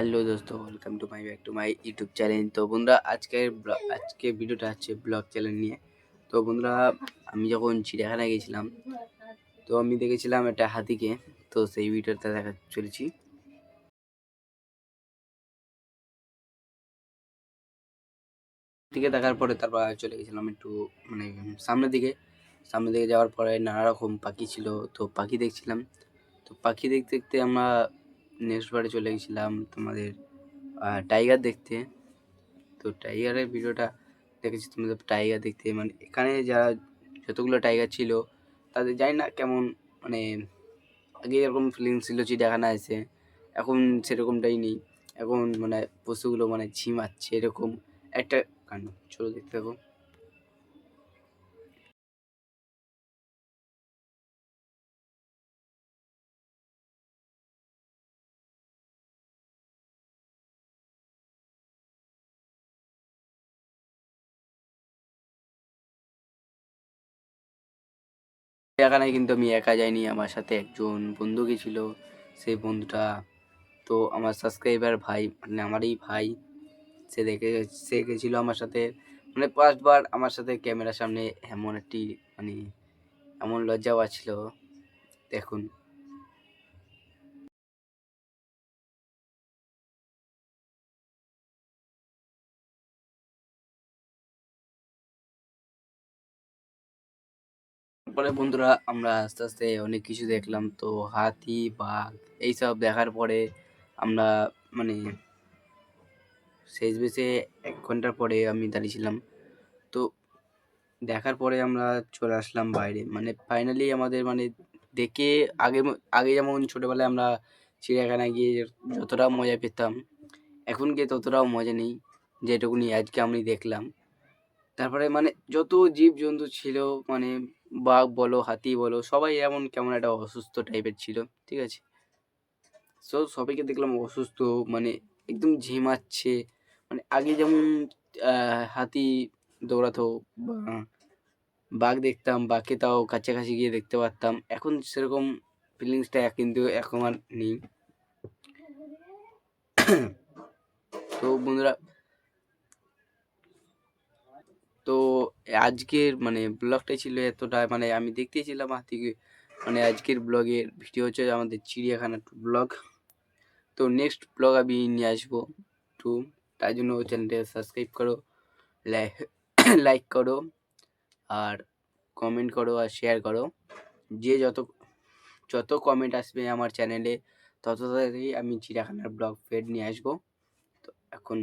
Hello দোস্ত, welcome to back to my YouTube channel. তো বন্ধুরা, আজকে ভিডিওটা হচ্ছে ব্লগ চ্যানেল নিয়ে। তো বন্ধুরা, আমি যখন চিড়িয়াখানায় গেছিলাম তো আমি দেখেছিলাম একটা হাতিকে। তো সেই ভিডিওটা দেখা চলেছি। দিকে দেখার পরে তারপর চলে গেছিলাম একটু মানে সামনের দিকে যাওয়ার পরে নানা রকম পাখি ছিল। তো পাখি দেখছিলাম। তো পাখি দেখতে দেখতে আমরা নেক্সট বারে চলে গেছিলাম তোমাদের টাইগার দেখতে। তো টাইগারের ভিডিওটা দেখেছি তোমাদের, টাইগার দেখতে মানে এখানে যারা যতগুলো টাইগার ছিল তাদের জানি না কেমন, মানে আগে এরকম ফিলিংস ছিল চিড়িয়াখানা এসে, এখন সেরকমটাই নেই। এখন মানে পশুগুলো মানে ঝিমাচ্ছে এরকম একটা কাণ্ড। চলো দেখতে থাকো। চিড়িয়াখানায় কিন্তু আমি একা যাইনি, আমার সাথে একজন বন্ধু গেছিল। সেই বন্ধুটা তো আমার সাবস্ক্রাইবার ভাই, মানে আমারই ভাই। সে গেছিল আমার সাথে, মানে ফার্স্ট বার আমার সাথে ক্যামেরার সামনে। এমন একটি মানে এমন লজ্জা পাচ্ছিল দেখুন। তারপরে বন্ধুরা আমরা আস্তে আস্তে অনেক কিছু দেখলাম। তো হাতি, বাঘ এইসব দেখার পরে আমরা মানে শেষ বেশে 1 ঘন্টার পরে আমি দাঁড়িয়েছিলাম। তো দেখার পরে আমরা চলে আসলাম বাইরে। মানে ফাইনালি আমাদের মানে দেখে আগে আগে যেমন ছোটবেলায় আমরা চিড়িয়াখানায় গিয়ে যতটা মজা পেতাম, এখন গিয়ে ততটাও মজা নেই যেটুকুনি আজকে আমি দেখলাম। তারপরে মানে যত জীবজন্তু ছিল, মানে বাঘ বলো, হাতি বলো, সবাই এমন কেমন একটা অসুস্থ টাইপের ছিল। ঠিক আছে? সবাইকে দেখলাম অসুস্থ, মানে একদম ঝিমাচ্ছে। মানে আগে যেমন হাতি দৌড়াতো বা বাঘ দেখতাম, বাঘকে তাও কাছাকাছি গিয়ে দেখতে পারতাম, এখন সেরকম ফিলিংসটা কিন্তু এখন আর নেই। তো বন্ধুরা, তো আজকের মানে ব্লগটাই ছিল এতটা। মানে আমি দেখতেছিলাম হাতিকে। মানে আজকের ব্লগের ভিডিও হচ্ছে আমাদের চিড়িয়াখানার ব্লগ। তো নেক্সট ব্লগ আমি নিয়ে আসবো টু, তার জন্য চ্যানেলটা সাবস্ক্রাইব করো, লাইক করো, আর কমেন্ট করো, আর শেয়ার করো। যে যত যত কমেন্ট আসবে আমার চ্যানেলে তত তাড়াতাড়ি আমি চিড়িয়াখানার ব্লগ ফের নিয়ে আসবো। তো এখন